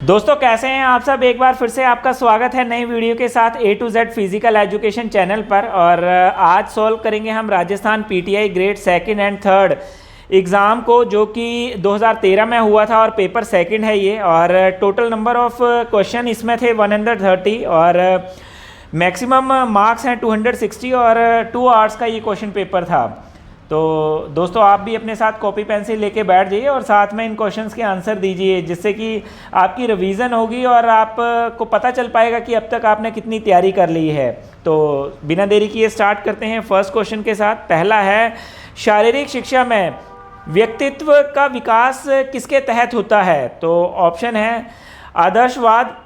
दोस्तों कैसे हैं आप सब। एक बार फिर से आपका स्वागत है नई वीडियो के साथ A to Z physical education channel पर। और आज सॉल्व करेंगे हम Rajasthan PTI grade second and third exam को, जो कि 2013 में हुआ था और पेपर सेकंड है ये। और टोटल नंबर ऑफ क्वेश्चन इसमें थे 130 और मैक्सिमम मार्क्स हैं 260 और 2 आवर्स का ये क्वेश्चन पेपर था। तो दोस्तों आप भी अपने साथ कॉपी पेंसिल लेके बैठ जाइए और साथ में इन क्वेश्चंस के आंसर दीजिए, जिससे कि आपकी रिवीजन होगी और आपको पता चल पाएगा कि अब तक आपने कितनी तैयारी कर ली है। तो बिना देरी किए स्टार्ट करते हैं फर्स्ट क्वेश्चन के साथ। पहला है, शारीरिक शिक्षा में व्यक्तित्व का विकास किसके तहत होता है? तो ऑप्शन है आदर्शवाद,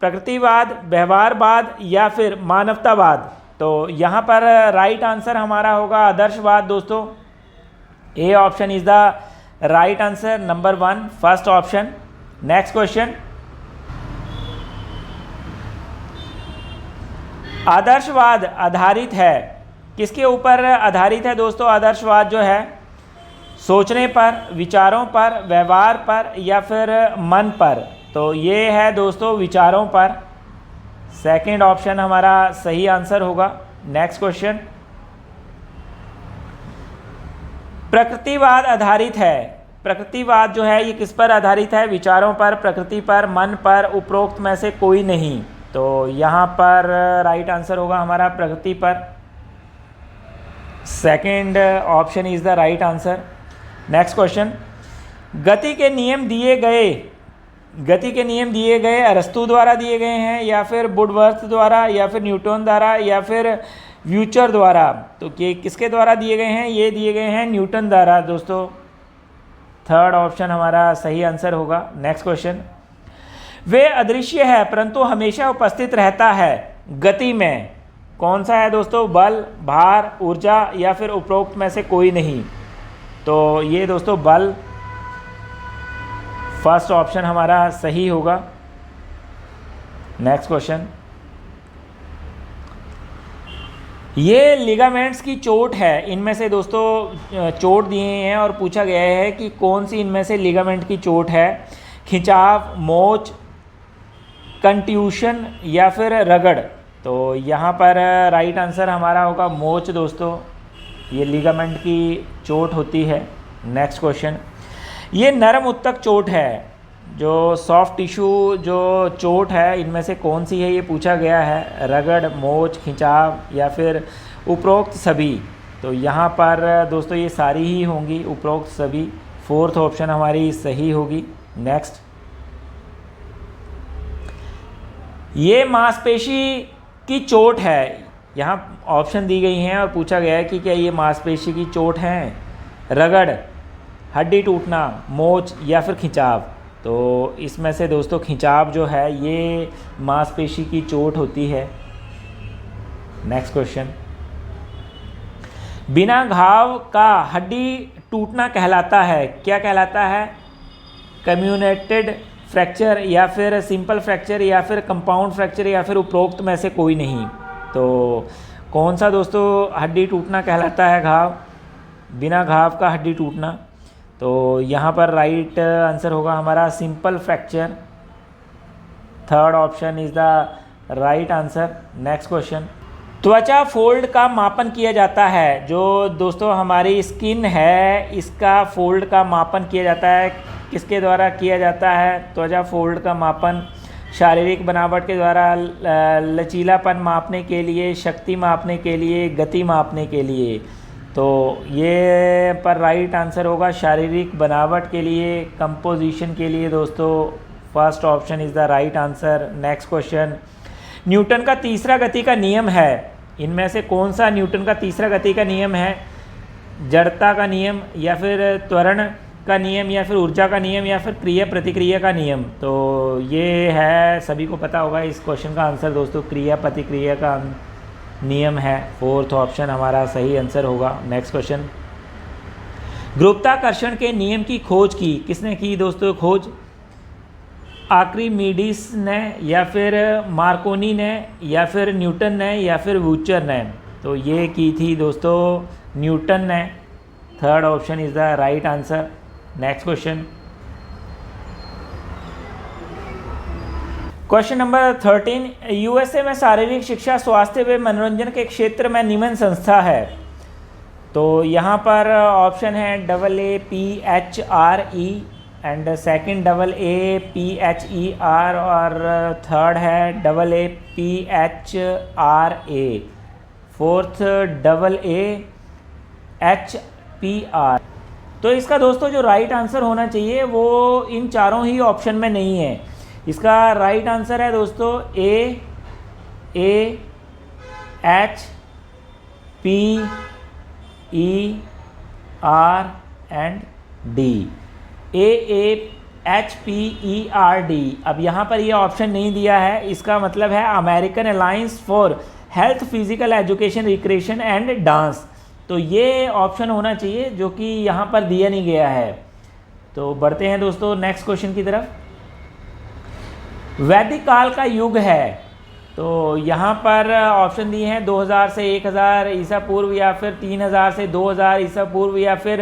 प्रकृतिवाद, व्यवहारवाद या फिर मानवतावाद। तो यहाँ पर राइट आंसर हमारा होगा आदर्शवाद दोस्तों। A option is the right answer, number 1 first option. Next question, आदर्शवाद आधारित है, किसके ऊपर आधारित है दोस्तों? आदर्शवाद जो है सोचने पर, विचारों पर, व्यवहार पर या फिर मन पर। तो ये है दोस्तों विचारों पर। सेकंड ऑप्शन हमारा सही आंसर होगा। नेक्स्ट क्वेश्चन, प्रकृतिवाद आधारित है, प्रकृतिवाद जो है ये किस पर आधारित है? विचारों पर, प्रकृति पर, मन पर, उपरोक्त में से कोई नहीं। तो यहाँ पर राइट आंसर होगा हमारा प्रकृति पर। Second option is the right answer. Next question, गति के नियम दिए गए अरस्तु द्वारा दिए गए हैं या फिर वुडवर्थ द्वारा या फिर न्यूटन द्वारा या फिर व्यूचर द्वारा। तो ये किसके द्वारा दिए गए हैं? ये दिए गए हैं न्यूटन द्वारा दोस्तों। थर्ड ऑप्शन हमारा सही आंसर होगा। नेक्स्ट क्वेश्चन, वे अदृश्य है परंतु हमेशा उपस्थित रहता है गति में, कौन सा है दोस्तों? बल, भार, ऊर्जा या फिर उपरोक्त में से कोई नहीं। तो ये दोस्तों बल, फर्स्ट ऑप्शन हमारा सही होगा। नेक्स्ट क्वेश्चन, ये लिगामेंट्स की चोट है, इनमें से दोस्तों चोट दिए हैं और पूछा गया है कि कौन सी इनमें से लिगामेंट की चोट है? खिंचाव, मोच, कंट्यूशन या फिर रगड़। तो यहाँ पर राइट आंसर हमारा होगा मोच दोस्तों, ये लिगामेंट की चोट होती है। नेक्स्ट क्वेश्चन, ये नरम उत्तक चोट है, जो सॉफ्ट टिश्यू जो चोट है इनमें से कौन सी है ये पूछा गया है? रगड़, मोच, खिंचाव या फिर उपरोक्त सभी। तो यहाँ पर दोस्तों ये सारी ही होंगी, उपरोक्त सभी। फोर्थ ऑप्शन हमारी सही होगी। नेक्स्ट, ये मांसपेशी की चोट है, यहाँ ऑप्शन दी गई हैं और पूछा गया है कि क्या ये मांसपेशी की चोट है? रगड़, हड्डी टूटना, मोच या फिर खिंचाव। तो इसमें से दोस्तों खिंचाव जो है ये मांसपेशी की चोट होती है। नेक्स्ट क्वेश्चन, बिना घाव का हड्डी टूटना कहलाता है, क्या कहलाता है? कम्युनेटेड फ्रैक्चर या फिर सिंपल फ्रैक्चर या फिर कंपाउंड फ्रैक्चर या फिर उपरोक्त में से कोई नहीं। तो कौन सा दोस्तों हड्डी टूटना कहलाता है? घाव, बिना घाव का हड्डी टूटना। तो यहाँ पर राइट आंसर होगा हमारा simple fracture. Third option is the right answer. Next question, त्वचा फोल्ड का मापन किया जाता है, जो दोस्तों हमारी स्किन है इसका फोल्ड का मापन किया जाता है, किसके द्वारा किया जाता है? त्वचा फोल्ड का मापन शारीरिक बनावट के द्वारा, लचीलापन मापने के लिए, शक्ति मापने के लिए, गति मापने के लिए। तो ये पर राइट आंसर होगा शारीरिक बनावट के लिए, कंपोजिशन के लिए दोस्तों। First option is the right answer. Next question, Newton का तीसरा गति का नियम है, इनमें से कौन सा न्यूटन का तीसरा गति का नियम है? जड़ता का नियम या फिर त्वरण का नियम या फिर ऊर्जा का नियम या फिर क्रिया प्रतिक्रिया का नियम। तो ये है, सभी को पता होगा इस क्वेश्चन का आंसर दोस्तों, क्रिया प्रतिक्रिया का नियम है। फोर्थ ऑप्शन हमारा सही आंसर होगा। नेक्स्ट क्वेश्चन, गुरुत्वाकर्षण के नियम की खोज की, किसने की दोस्तों खोज? आर्किमिडीज ने या फिर मार्कोनी ने या फिर न्यूटन ने या फिर व्यूचर ने। तो ये की थी दोस्तों न्यूटन ने। Third option is the right answer. Next question, question number 13, USA में शारीरिक शिक्षा, स्वास्थ्य व मनोरंजन के क्षेत्र में निम्न संस्था है। तो यहाँ पर ऑप्शन है AAPHRE एंड सेकंड AAPHER और थर्ड है AAPHRA, फोर्थ AAHPR। तो इसका दोस्तों जो राइट आंसर होना चाहिए वो इन चारों ही ऑप्शन में नहीं है। इसका राइट आंसर है दोस्तों AAHPER एंड D, AAHPERD। अब यहाँ पर ये ऑप्शन नहीं दिया है, इसका मतलब है American alliance for health, physical education, recreation and dance. तो ये ऑप्शन होना चाहिए जो कि यहाँ पर दिया नहीं गया है। तो बढ़ते हैं दोस्तों नेक्स्ट क्वेश्चन की तरफ। वैदिक काल का युग है, तो यहाँ पर ऑप्शन दिए हैं 2000 से 1000 ईसा पूर्व, या फिर 3000 से 2000 ईसा पूर्व, या फिर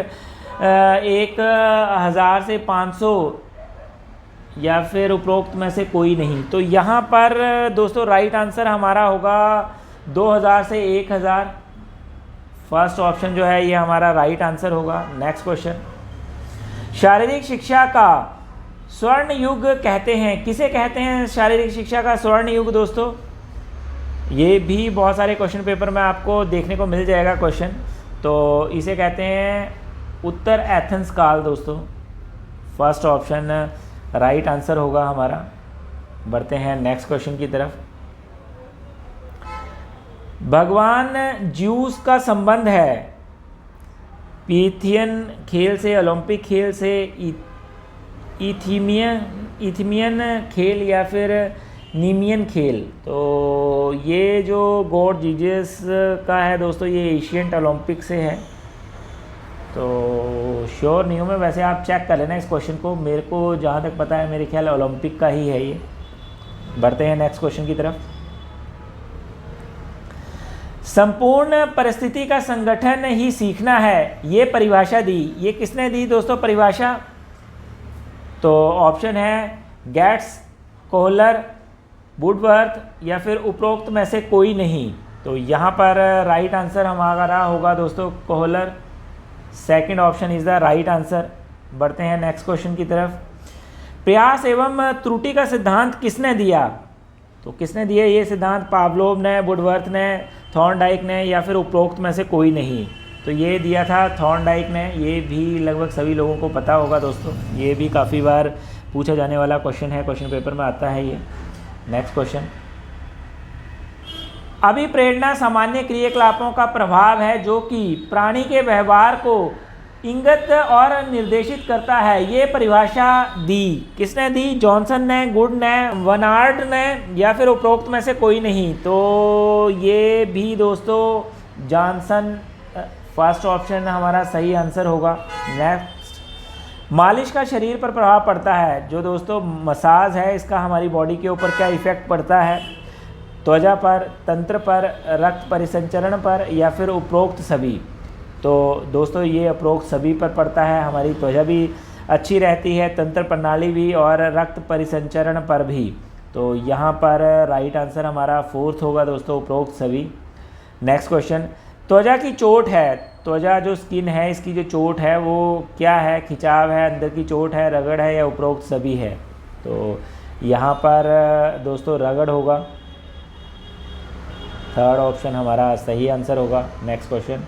1000 से 500, या फिर उपरोक्त में से कोई नहीं। तो यहाँ पर दोस्तों राइट आंसर हमारा होगा 2000 से 1000। फर्स्ट ऑप्शन जो है ये हमारा राइट आंसर होगा। नेक्स्ट क्वेश्चन, शारीरिक शिक्षा का स्वर्ण युग कहते हैं, किसे कहते हैं शारीरिक शिक्षा का स्वर्ण युग दोस्तों? ये भी बहुत सारे क्वेश्चन पेपर में आपको देखने को मिल जाएगा क्वेश्चन। तो इसे कहते हैं उत्तर एथेंस काल दोस्तों। फर्स्ट ऑप्शन राइट आंसर होगा हमारा। बढ़ते हैं नेक्स्ट क्वेश्चन की तरफ। भगवान ज्यूस का संबंध है पीथियन खेल से, ओलंपिक खेल से, इथीमियन खेल, या फिर नीमियन खेल। तो ये जो गॉड जीजस का है दोस्तों, ये एशियंट ओलंपिक से है। तो श्योर नहीं हूँ मैं, वैसे आप चेक कर लेना इस क्वेश्चन को। मेरे को जहाँ तक पता है मेरे ख्याल ओलंपिक का ही है ये। बढ़ते हैं नेक्स्ट क्वेश्चन की तरफ। संपूर्ण परिस्थिति का संगठन ही सीखना है, ये परिभाषा दी, ये किसने दी दोस्तों परिभाषा? तो ऑप्शन है गेट्स, कोहलर, वुडवर्थ, या फिर उपरोक्त में से कोई नहीं। तो यहाँ पर राइट आंसर हमारा होगा दोस्तों Kohler. Second option is the right answer. बढ़ते हैं नेक्स्ट क्वेश्चन की तरफ। प्रयास एवं त्रुटि का सिद्धांत किसने दिया? तो किसने दिया ये सिद्धांत? पावलोव ने, वुडवर्थ ने, थॉर्नडाइक ने, या फिर उपरोक्त में से कोई नहीं। तो ये दिया था थॉर्नडाइक ने। ये भी लगभग सभी लोगों को पता होगा दोस्तों, ये भी काफ़ी बार पूछा जाने वाला क्वेश्चन है, क्वेश्चन पेपर में आता है ये। नेक्स्ट क्वेश्चन, अभिप्रेरणा सामान्य क्रियाकलापों का प्रभाव है जो कि प्राणी के व्यवहार को इंगित और निर्देशित करता है, ये परिभाषा दी, किसने दी? जॉनसन ने, गुड ने, वनार्ड ने, या फिर उपरोक्त में से कोई नहीं। तो ये भी दोस्तों जॉनसन, फर्स्ट ऑप्शन हमारा सही आंसर होगा। नेक्स्ट, मालिश का शरीर पर प्रभाव पड़ता है, जो दोस्तों मसाज है इसका हमारी बॉडी के ऊपर क्या इफ़ेक्ट पड़ता है? त्वचा पर, तंत्र पर, रक्त परिसंचरण पर, या फिर उपरोक्त सभी। तो दोस्तों ये उपरोक्त सभी पर पड़ता है। हमारी त्वचा भी अच्छी रहती है, तंत्र प्रणाली भी, और रक्त परिसंचरण पर भी। तो यहाँ पर राइट आंसर हमारा फोर्थ होगा दोस्तों, उपरोक्त सभी। नेक्स्ट क्वेश्चन, त्वचा की चोट है, त्वचा जो स्किन है इसकी जो चोट है वो क्या है? खिंचाव है, अंदर की चोट है, रगड़ है, या उपरोक्त सभी है? तो यहाँ पर दोस्तों रगड़ होगा। थर्ड ऑप्शन हमारा सही आंसर होगा। नेक्स्ट क्वेश्चन,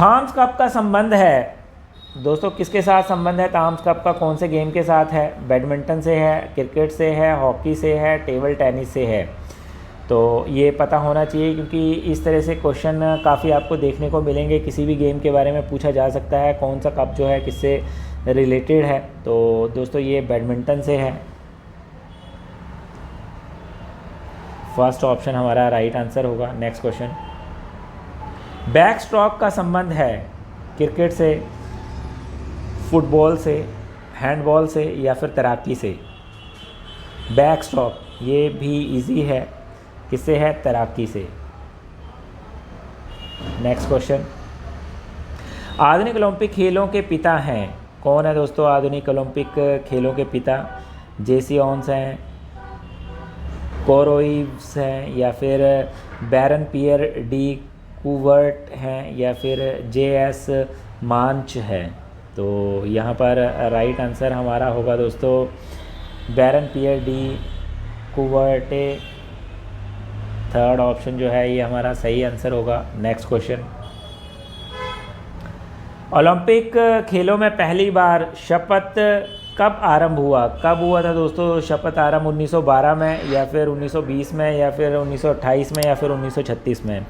थॉम्स कप का संबंध है दोस्तों किसके साथ संबंध है? थॉम्स कप का कौन से गेम के साथ है? बैडमिंटन से है, क्रिकेट से है, हॉकी से है, टेबल टेनिस से है? तो ये पता होना चाहिए क्योंकि इस तरह से क्वेश्चन काफ़ी आपको देखने को मिलेंगे। किसी भी गेम के बारे में पूछा जा सकता है, कौन सा कप जो है किससे रिलेटेड है। तो दोस्तों ये बैडमिंटन से है। फर्स्ट ऑप्शन हमारा राइट आंसर होगा। नेक्स्ट क्वेश्चन, बैक स्ट्रोक का संबंध है क्रिकेट से, फुटबॉल से, हैंडबॉल से, या फिर तैराकी से? बैक स्ट्रोक ये भी इजी है, किससे है? तैराकी से। नेक्स्ट क्वेश्चन, आधुनिक ओलंपिक खेलों के पिता हैं, कौन है दोस्तों आधुनिक ओलंपिक खेलों के पिता? जेसियंस हैं, कोरोइव्स हैं, या फिर बैरन पियर डी कूवर्ट हैं, या फिर जेएस मांच है। तो यहाँ पर राइट आंसर हमारा होगा दोस्तों बैरन पियर डी कूवर्टे। थर्ड ऑप्शन जो है ये हमारा सही आंसर होगा। नेक्स्ट क्वेश्चन, ओलंपिक खेलों में पहली बार शपथ कब आरंभ हुआ? कब हुआ था दोस्तों शपथ आरंभ? 1912 में, या फिर 1920 में, या फिर 1928 में, या फिर 1936 में?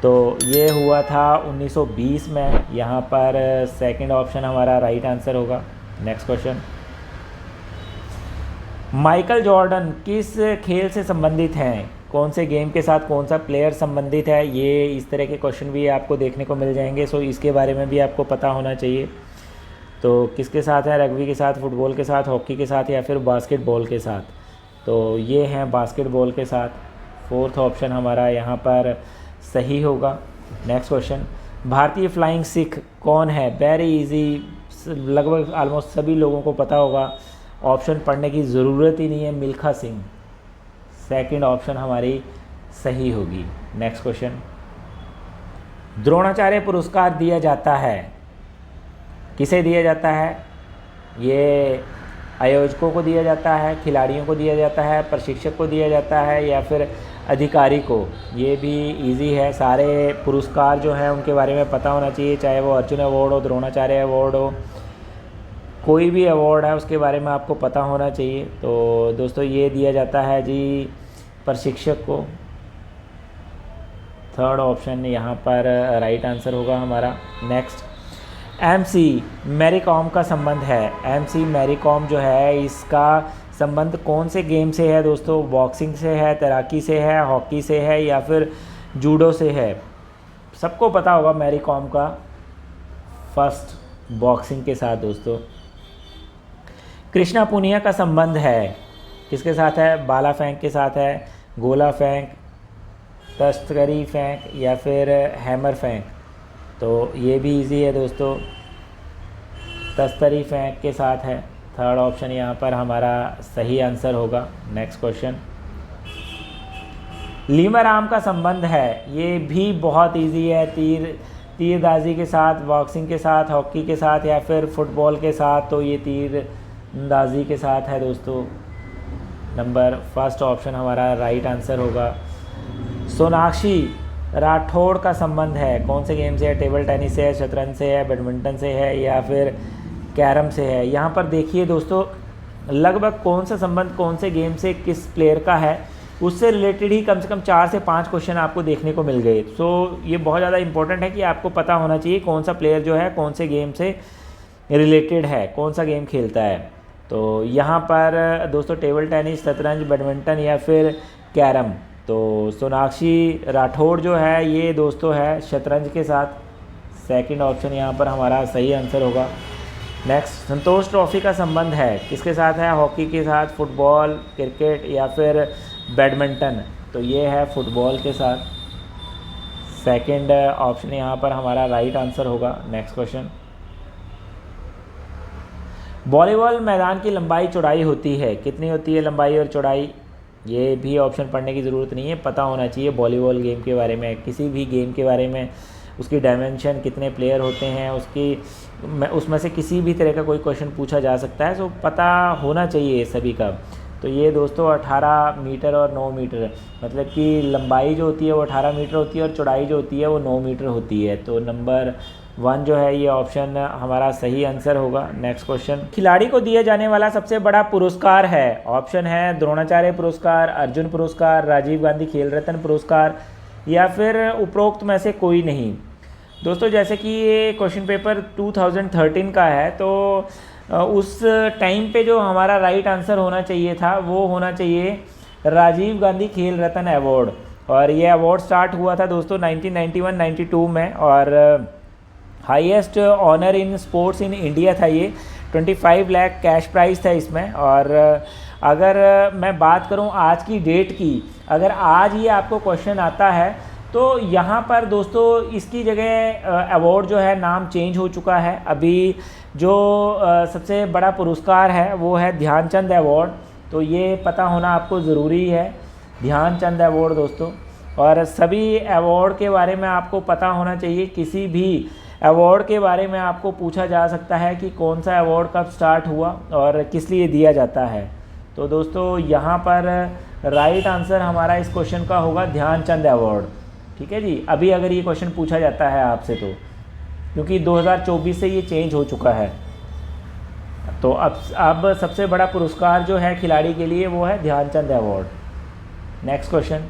तो ये हुआ था 1920 में। यहाँ पर सेकंड ऑप्शन हमारा राइट आंसर होगा। नेक्स्ट क्वेश्चन, माइकल जॉर्डन किस खेल से संबंधित हैं? कौन से गेम के साथ कौन सा प्लेयर संबंधित है? ये इस तरह के क्वेश्चन भी आपको देखने को मिल जाएंगे, सो इसके बारे में भी आपको पता होना चाहिए। तो किसके साथ है? रग्बी के साथ, फुटबॉल के साथ, हॉकी के साथ, या फिर बास्केटबॉल के साथ? तो ये हैं बास्केटबॉल के साथ। फोर्थ ऑप्शन हमारा यहाँ पर सही होगा। नेक्स्ट क्वेश्चन, भारतीय फ्लाइंग सिख कौन है? वेरी इजी, लगभग ऑलमोस्ट सभी लोगों को पता होगा, ऑप्शन पढ़ने की ज़रूरत ही नहीं है, मिल्खा सिंह। सेकंड ऑप्शन हमारी सही होगी। नेक्स्ट क्वेश्चन, द्रोणाचार्य पुरस्कार दिया जाता है, किसे दिया जाता है? ये आयोजकों को दिया जाता है, खिलाड़ियों को दिया जाता है, प्रशिक्षक को दिया जाता है, या फिर अधिकारी को? ये भी इजी है, सारे पुरस्कार जो हैं उनके बारे में पता होना चाहिए, चाहे वो अर्जुन अवार्ड हो, द्रोणाचार्य अवार्ड हो, कोई भी अवार्ड है उसके बारे में आपको पता होना चाहिए। तो दोस्तों ये दिया जाता है जी प्रशिक्षक को। थर्ड ऑप्शन यहाँ पर राइट आंसर होगा हमारा। नेक्स्ट, एमसी मैरी कॉम का संबंध है। एमसी मैरी कॉम जो है इसका संबंध कौन से गेम से है दोस्तों? बॉक्सिंग से है, तैराकी से है, हॉकी से है, या फिर जूडो से है? सबको पता होगा मैरी कॉम का फर्स्ट बॉक्सिंग के साथ दोस्तों। कृष्णा पुनिया का संबंध है किसके साथ है? भाला फेंक के साथ है, गोला फेंक, तस्तकरी फेंक, या फिर हैमर फेंक? तो ये भी इजी है दोस्तों, तस्तरी फेंक के साथ है। थर्ड ऑप्शन यहाँ पर हमारा सही आंसर होगा। नेक्स्ट क्वेश्चन, लीमराम का संबंध है, ये भी बहुत इजी है, तीरंदाजी के साथ, बॉक्सिंग के साथ, हॉकी के साथ, या फिर फुटबॉल के साथ? तो ये तीरंदाजी के साथ है दोस्तों। नंबर फर्स्ट ऑप्शन हमारा राइट आंसर होगा। सोनाक्षी राठौड़ का संबंध है कौन से गेम से है? टेबल टेनिस से है, शतरंज से है, बैडमिंटन से है, या फिर कैरम से है? यहाँ पर देखिए दोस्तों, लगभग कौन सा संबंध कौन से गेम से किस प्लेयर का है, उससे रिलेटेड ही कम से कम 4 से 5 क्वेश्चन आपको देखने को मिल गए। सो ये बहुत ज़्यादा इंपॉर्टेंट है कि आपको पता होना चाहिए कौन सा प्लेयर जो है कौन से गेम से रिलेटेड है, कौन सा गेम खेलता है। तो यहाँ पर दोस्तों टेबल टेनिस, शतरंज, बैडमिंटन, या फिर कैरम? तो सोनाक्षी राठौड़ जो है ये दोस्तों है शतरंज के साथ। सेकंड ऑप्शन यहाँ पर हमारा सही आंसर होगा। नेक्स्ट, संतोष ट्रॉफी का संबंध है किसके साथ है? हॉकी के साथ, फुटबॉल, क्रिकेट, या फिर बैडमिंटन? तो ये है फुटबॉल के साथ। सेकंड ऑप्शन यहाँ पर हमारा राइट आंसर होगा। नेक्स्ट क्वेश्चन, वॉलीबॉल मैदान की लंबाई चौड़ाई होती है, कितनी होती है लंबाई और चौड़ाई? ये भी ऑप्शन पढ़ने की ज़रूरत नहीं है, पता होना चाहिए वॉलीबॉल गेम के बारे में, किसी भी गेम के बारे में, उसकी डायमेंशन, कितने प्लेयर होते हैं, उसमें से किसी भी तरह का कोई क्वेश्चन पूछा जा सकता है, सो पता होना चाहिए सभी का। तो ये दोस्तों 18 मीटर और 9 मीटर, मतलब कि लंबाई जो होती है वो 18 मीटर होती है और चौड़ाई जो होती है वो 9 मीटर होती है। तो नंबर 1 जो है ये ऑप्शन हमारा सही आंसर होगा। नेक्स्ट क्वेश्चन, खिलाड़ी को दिया जाने वाला सबसे बड़ा पुरस्कार है? ऑप्शन है द्रोणाचार्य पुरस्कार, अर्जुन पुरस्कार, राजीव गांधी खेल रत्न पुरस्कार, या फिर उपरोक्त में से कोई नहीं? दोस्तों जैसे कि ये क्वेश्चन पेपर 2013 का है, तो उस टाइम पे जो हमारा राइट आंसर होना चाहिए था वो होना चाहिए राजीव गांधी खेल रत्न अवार्ड। और ये अवार्ड स्टार्ट हुआ था दोस्तों 1991-92 में, और highest honour in sports in India था ये। 25 लाख कैश प्राइस था इसमें। और अगर मैं बात करूं आज की डेट की, अगर आज ये आपको क्वेश्चन आता है तो यहाँ पर दोस्तों इसकी जगह अवार्ड जो है नाम चेंज हो चुका है। अभी जो सबसे बड़ा पुरस्कार है वो है ध्यानचंद अवार्ड, तो ये पता होना आपको ज़रूरी है, ध्यानचंद अवार्ड दोस्तों। और सभी अवार्ड के बारे में आपको पता होना चाहिए। किसी भी अवार्ड के बारे में आपको पूछा जा सकता है कि कौन सा अवार्ड कब स्टार्ट हुआ और किस लिए दिया जाता है। तो दोस्तों यहाँ पर राइट आंसर हमारा इस क्वेश्चन का होगा ध्यानचंद अवार्ड। ठीक है जी, अभी अगर ये क्वेश्चन पूछा जाता है आपसे तो, क्योंकि 2024 से ये चेंज हो चुका है। तो अब सबसे बड़ा पुरस्कार जो है खिलाड़ी के लिए वो है Dhyan Chand award. Next question,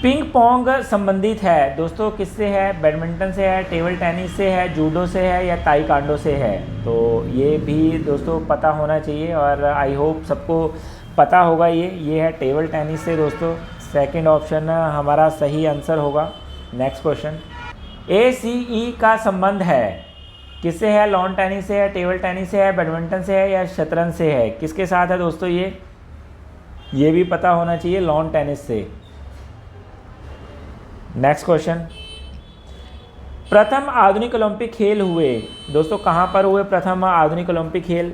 ping pong संबंधित है दोस्तों किससे है? बैडमिंटन से है, टेबल टेनिस से है, जूडो से है या ताइक्वांडो से है? तो ये भी दोस्तों पता होना चाहिए और आई होप सबको पता होगा। ये है टेबल टेनिस से दोस्तों। सेकंड ऑप्शन हमारा सही आंसर होगा। नेक्स्ट क्वेश्चन, ACE का संबंध है किससे है? लॉन टेनिस से है, टेबल टेनिस से है, बैडमिंटन से है या शतरंज से है? किसके साथ है दोस्तों? ये भी पता होना चाहिए, लॉन टेनिस से। नेक्स्ट क्वेश्चन, प्रथम आधुनिक ओलंपिक खेल हुए दोस्तों कहाँ पर हुए? प्रथम आधुनिक ओलंपिक खेल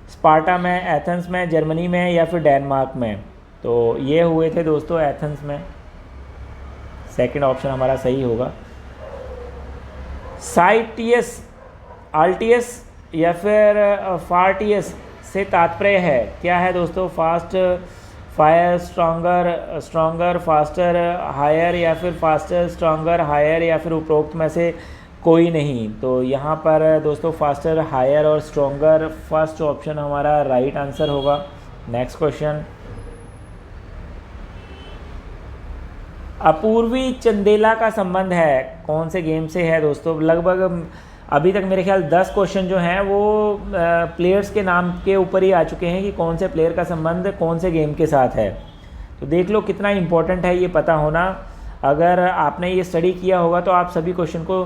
स्पार्टा में, एथेंस में, जर्मनी में या फिर डेनमार्क में? तो ये हुए थे दोस्तों एथेंस में। सेकंड ऑप्शन हमारा सही होगा। साइटियस, आल्टियस या फिर फार्टियस से तात्पर्य है क्या है दोस्तों? Fast, fire, stronger, faster, higher या फिर फास्टर, स्ट्रॉन्गर, हायर या फिर उपरोक्त में से कोई नहीं। तो यहाँ पर दोस्तों फास्टर, हायर और स्ट्रॉन्गर, फर्स्ट ऑप्शन हमारा राइट आंसर होगा। नेक्स्ट क्वेश्चन, अपूर्वी चंदेला का संबंध है कौन से गेम से है दोस्तों? लगभग अभी तक मेरे ख्याल 10 क्वेश्चन जो हैं वो प्लेयर्स के नाम के ऊपर ही आ चुके हैं कि कौन से प्लेयर का संबंध कौन से गेम के साथ है। तो देख लो कितना इम्पोर्टेंट है ये पता होना। अगर आपने ये स्टडी किया होगा तो आप सभी क्वेश्चन को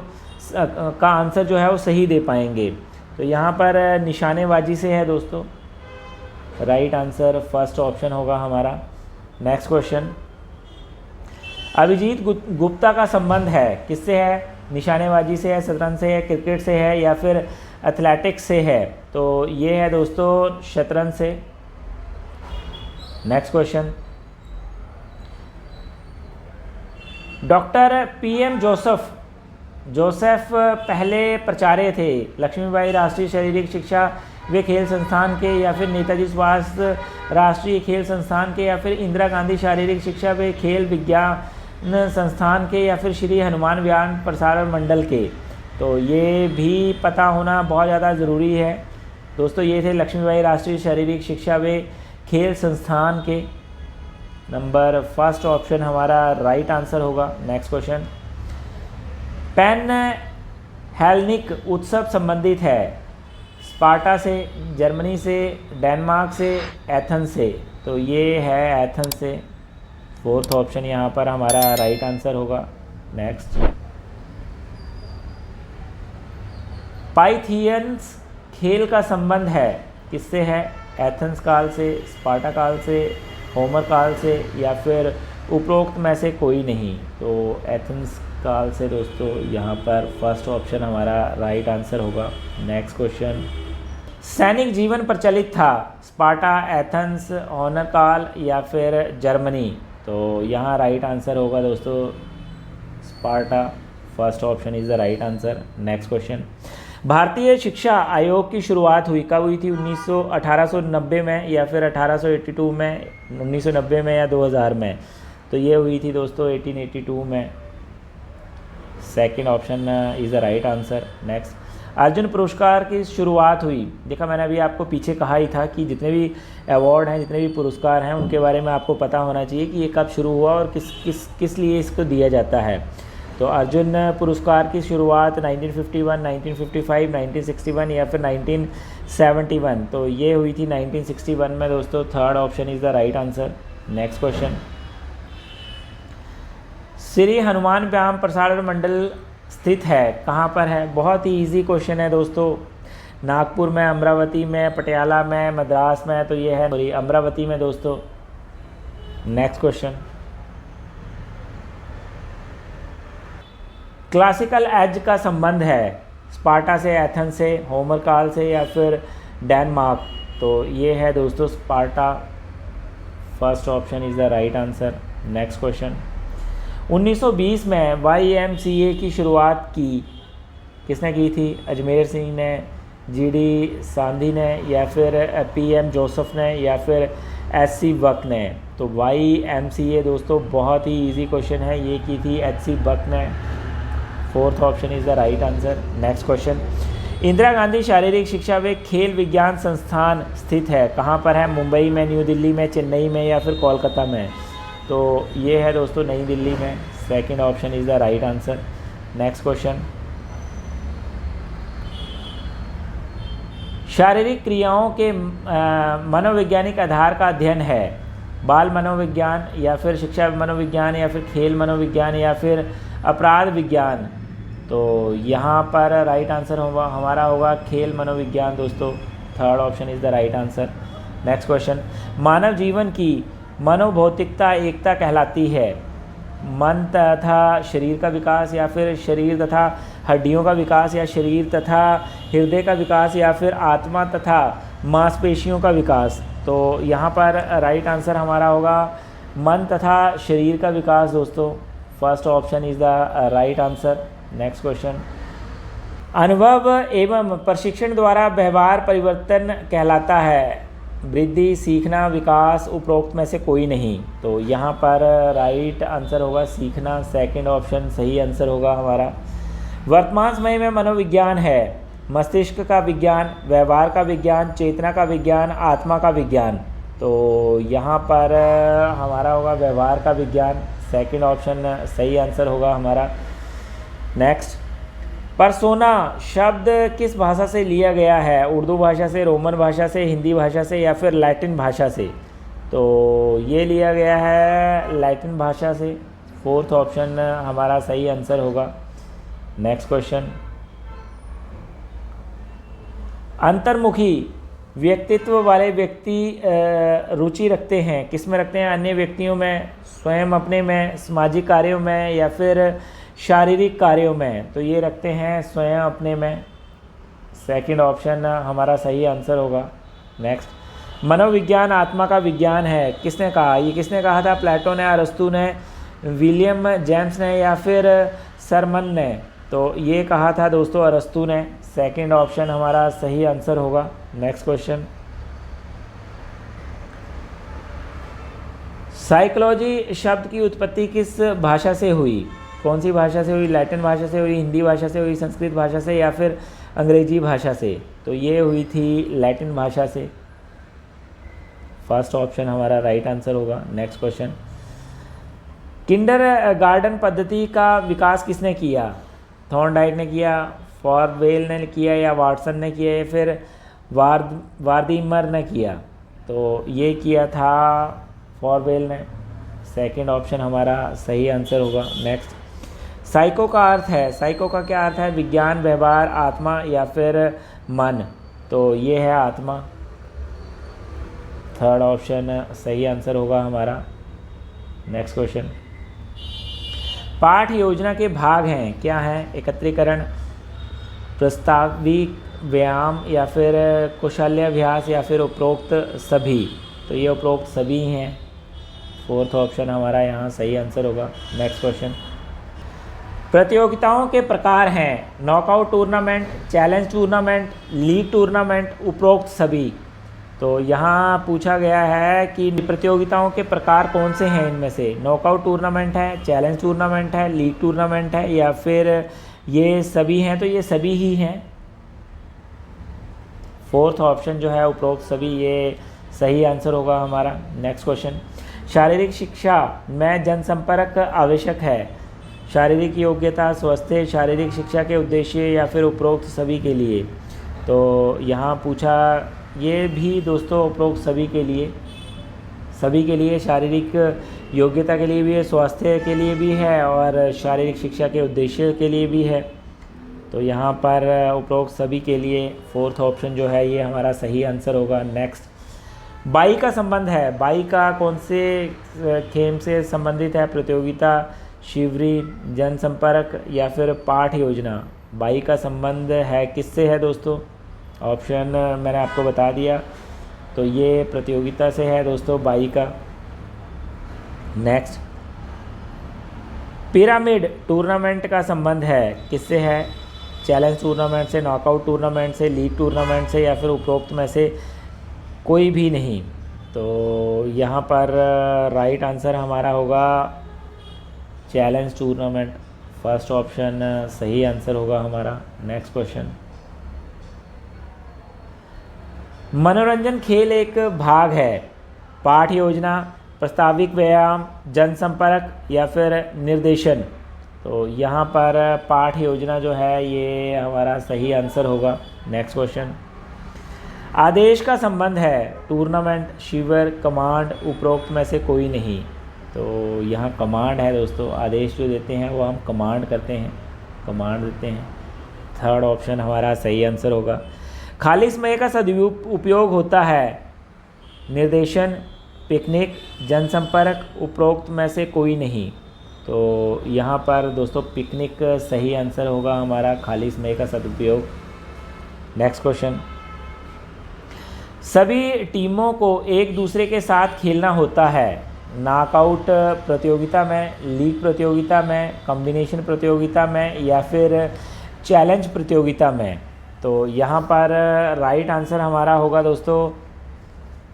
का आंसर जो है वो सही दे पाएंगे। तो यहाँ पर निशानेबाजी से है दोस्तों, राइट आंसर फर्स्ट ऑप्शन होगा हमारा। नेक्स्ट क्वेश्चन, अभिजीत गुप्ता का संबंध है किससे है? निशानेबाजी से है, शतरंज से है, क्रिकेट से है या फिर एथलेटिक्स से है? तो ये है दोस्तों शतरंज से। Next question, doctor PM Joseph पहले प्राचार्य थे लक्ष्मीबाई राष्ट्रीय शारीरिक शिक्षा वे खेल संस्थान के या फिर नेताजी सुभाष राष्ट्रीय खेल संस्थान के या फिर इंदिरा गांधी शारीरिक शिक्षा वे खेल विज्ञान संस्थान के या फिर श्री हनुमान व्यायाम प्रसारण मंडल के? तो ये भी पता होना बहुत ज़्यादा ज़रूरी है दोस्तों। ये थे लक्ष्मीबाई राष्ट्रीय शारीरिक शिक्षा वे खेल संस्थान के। नंबर फर्स्ट ऑप्शन हमारा राइट आंसर होगा। नेक्स्ट क्वेश्चन, पैन हेलेनिक उत्सव संबंधित है स्पार्टा से, जर्मनी से, डेनमार्क से, एथेंस से? तो ये है एथेंस से। फोर्थ ऑप्शन यहाँ पर हमारा राइट आंसर होगा। नेक्स्ट, पाइथियंस खेल का संबंध है किससे है? एथेंस काल से, स्पार्टा काल से, होमर काल से या फिर उपरोक्त में से कोई नहीं? तो एथेंस काल से दोस्तों, यहाँ पर फर्स्ट ऑप्शन हमारा राइट आंसर होगा। नेक्स्ट क्वेश्चन, सैनिक जीवन प्रचलित था स्पार्टा, एथेंस, होमर काल या फिर जर्मनी? तो यहाँ राइट आंसर होगा दोस्तों Sparta, first option is the right answer. Next question, भारतीय शिक्षा आयोग की शुरुआत हुई कब हुई थी? 1890 में या फिर 1882 में, 1990 में या 2000 में? तो ये हुई थी दोस्तों 1882 में। Second option is the right answer. Next, Arjun पुरस्कार की शुरुआत हुई, देखा मैंने अभी आपको पीछे कहा ही था कि जितने भी अवार्ड हैं, जितने भी पुरस्कार हैं, उनके बारे में आपको पता होना चाहिए कि ये कब शुरू हुआ और किस लिए इसको दिया जाता है। तो अर्जुन पुरस्कार की शुरुआत 1951, 1955, 1961 या फिर 1971? तो ये हुई थी 1961 में दोस्तों। Third option is the right answer. Next question, Shri Hanuman व्यायाम प्रसारण मंडल स्थित है कहाँ पर है? बहुत ही इजी क्वेश्चन है दोस्तों। नागपुर में, अमरावती में, पटियाला में, मद्रास में? तो ये है अमरावती में दोस्तों। नेक्स्ट क्वेश्चन, क्लासिकल एज का संबंध है स्पार्टा से, एथेंस से, होमर काल से या फिर डेनमार्क? तो ये है दोस्तों Sparta. First option is the right answer. Next question, 1920 में YMCA की शुरुआत किसने की थी? अजमेर सिंह ने, GD सांधी ने, या फिर PM जोसेफ ने, या फिर SC बक ने? तो YMCA दोस्तों बहुत ही इजी क्वेश्चन है, ये की थी SC बक ने। Fourth option is the right answer. Next question, Indira Gandhi शारीरिक शिक्षा व खेल विज्ञान संस्थान स्थित है कहाँ पर है? मुंबई में, न्यू दिल्ली में, चेन्नई में या फिर कोलकाता में? तो ये है दोस्तों नई दिल्ली में। Second option is the right answer. Next question, शारीरिक क्रियाओं के मनोवैज्ञानिक आधार का अध्ययन है बाल मनोविज्ञान या फिर शिक्षा मनोविज्ञान या फिर खेल मनोविज्ञान या फिर अपराध विज्ञान? तो यहाँ पर राइट आंसर होगा हमारा होगा खेल मनोविज्ञान दोस्तों। Third option is the right answer. Next question, मानव जीवन की मनोभौतिकता एकता कहलाती है मन तथा शरीर का विकास या फिर शरीर तथा हड्डियों का विकास या शरीर तथा हृदय का विकास या फिर आत्मा तथा मांसपेशियों का विकास? तो यहाँ पर राइट आंसर हमारा होगा मन तथा शरीर का विकास दोस्तों। First option is the right answer. Next question, अनुभव एवं प्रशिक्षण द्वारा व्यवहार परिवर्तन कहलाता है वृद्धि, सीखना, विकास, उपरोक्त में से कोई नहीं? तो यहाँ पर राइट आंसर होगा सीखना। सेकंड ऑप्शन सही आंसर होगा हमारा। वर्तमान समय में मनोविज्ञान है मस्तिष्क का विज्ञान, व्यवहार का विज्ञान, चेतना का विज्ञान, आत्मा का विज्ञान? तो यहाँ पर हमारा होगा व्यवहार का विज्ञान। सेकंड ऑप्शन सही आंसर होगा हमारा। नेक्स्ट, परसोना शब्द किस भाषा से लिया गया है? उर्दू भाषा से, रोमन भाषा से, हिंदी भाषा से या फिर लैटिन भाषा से? तो ये लिया गया है लैटिन भाषा से। फोर्थ ऑप्शन हमारा सही आंसर होगा। नेक्स्ट क्वेश्चन, अंतर्मुखी व्यक्तित्व वाले व्यक्ति रुचि रखते हैं किस में रखते हैं? अन्य व्यक्तियों में, स्वयं अपने में, सामाजिक कार्यों में या फिर शारीरिक कार्यों में? तो ये रखते हैं स्वयं अपने में। सेकंड ऑप्शन हमारा सही आंसर होगा। नेक्स्ट, मनोविज्ञान आत्मा का विज्ञान है किसने कहा? ये किसने कहा था? प्लेटो ने, अरस्तु ने, विलियम जेम्स ने या फिर सरमन ने? तो ये कहा था दोस्तों अरस्तु ने। सेकंड ऑप्शन हमारा सही आंसर होगा। नेक्स्ट क्वेश्चन, साइकोलॉजी शब्द की उत्पत्ति किस भाषा से हुई? कौन सी भाषा से हुई? लैटिन भाषा से हुई, हिंदी भाषा से हुई, संस्कृत भाषा से या फिर अंग्रेजी भाषा से? तो ये हुई थी लैटिन भाषा से। फर्स्ट ऑप्शन हमारा राइट आंसर होगा। नेक्स्ट क्वेश्चन, किंडर गार्डन पद्धति का विकास किसने किया? थॉर्नडाइक ने किया, फॉरवेल ने किया या वाटसन ने किया या फिर वार्दीमर ने किया? तो ये किया था फॉरवेल ने। सेकंड ऑप्शन हमारा सही आंसर होगा। नेक्स्ट, साइको का अर्थ है, साइको का क्या अर्थ है? विज्ञान, व्यवहार, आत्मा या फिर मन? तो ये है आत्मा। थर्ड ऑप्शन सही आंसर होगा हमारा। नेक्स्ट क्वेश्चन, पाठ योजना के भाग हैं क्या हैं? एकत्रीकरण, प्रस्ताविक, व्यायाम या फिर कौशल्याभ्यास या फिर उपरोक्त सभी? तो ये उपरोक्त सभी हैं। फोर्थ ऑप्शन हमारा यहाँ सही आंसर होगा। नेक्स्ट क्वेश्चन, प्रतियोगिताओं के प्रकार हैं knockout tournament, challenge tournament, league tournament, उपरोक्त सभी? तो यहाँ पूछा गया है कि प्रतियोगिताओं के प्रकार कौन से हैं इनमें से? नॉकआउट टूर्नामेंट है, चैलेंज टूर्नामेंट है, लीग टूर्नामेंट है या फिर ये सभी हैं? तो ये सभी ही हैं। फोर्थ ऑप्शन जो है उपरोक्त सभी, ये सही आंसर होगा हमारा। नेक्स्ट क्वेश्चन, शारीरिक शिक्षा में जनसंपर्क आवश्यक है, शारीरिक योग्यता, स्वास्थ्य, शारीरिक शिक्षा के उद्देश्य या फिर उपरोक्त सभी के लिए? तो यहाँ पूछा ये भी दोस्तों उपरोक्त सभी के लिए, शारीरिक योग्यता के लिए भी है, स्वास्थ्य के लिए भी है और शारीरिक शिक्षा के उद्देश्य के लिए भी है। तो यहाँ पर उपरोक्त सभी के लिए फोर्थ ऑप्शन जो है ये हमारा सही आंसर होगा। नेक्स्ट, बाई का संबंध है, बाई का कौन से खेम से संबंधित है? प्रतियोगिता, शिवरी, जनसंपर्क या फिर पाठ योजना। बाई का संबंध है किससे है दोस्तों? ऑप्शन मैंने आपको बता दिया, तो ये प्रतियोगिता से है दोस्तों बाई का। नेक्स्ट, पिरामिड टूर्नामेंट का संबंध है किससे है? चैलेंज टूर्नामेंट से, नॉकआउट टूर्नामेंट से, लीग टूर्नामेंट से या फिर उपरोक्त में से कोई भी नहीं। तो यहाँ पर राइट आंसर हमारा होगा चैलेंज टूर्नामेंट। फर्स्ट ऑप्शन सही आंसर होगा हमारा। नेक्स्ट क्वेश्चन, मनोरंजन खेल एक भाग है, पाठ योजना, प्रस्ताविक व्यायाम, जनसंपर्क या फिर निर्देशन। तो यहाँ पर पाठ योजना जो है ये हमारा सही आंसर होगा। नेक्स्ट क्वेश्चन, आदेश का संबंध है, टूर्नामेंट, शिविर, कमांड, उपरोक्त में से कोई नहीं। तो यहाँ कमांड है दोस्तों, आदेश जो देते हैं वो हम कमांड करते हैं, कमांड देते हैं। थर्ड ऑप्शन हमारा सही आंसर होगा। खाली समय का सदुपयोग होता है, निर्देशन, पिकनिक, जनसंपर्क, उपरोक्त में से कोई नहीं। तो यहाँ पर दोस्तों पिकनिक सही आंसर होगा हमारा, खाली समय का सदुपयोग। नेक्स्ट क्वेश्चन, सभी टीमों को एक दूसरे के साथ खेलना होता है, नॉकआउट प्रतियोगिता में, लीग प्रतियोगिता में, कॉम्बिनेशन प्रतियोगिता में या फिर चैलेंज प्रतियोगिता में। तो यहाँ पर राइट आंसर हमारा होगा दोस्तों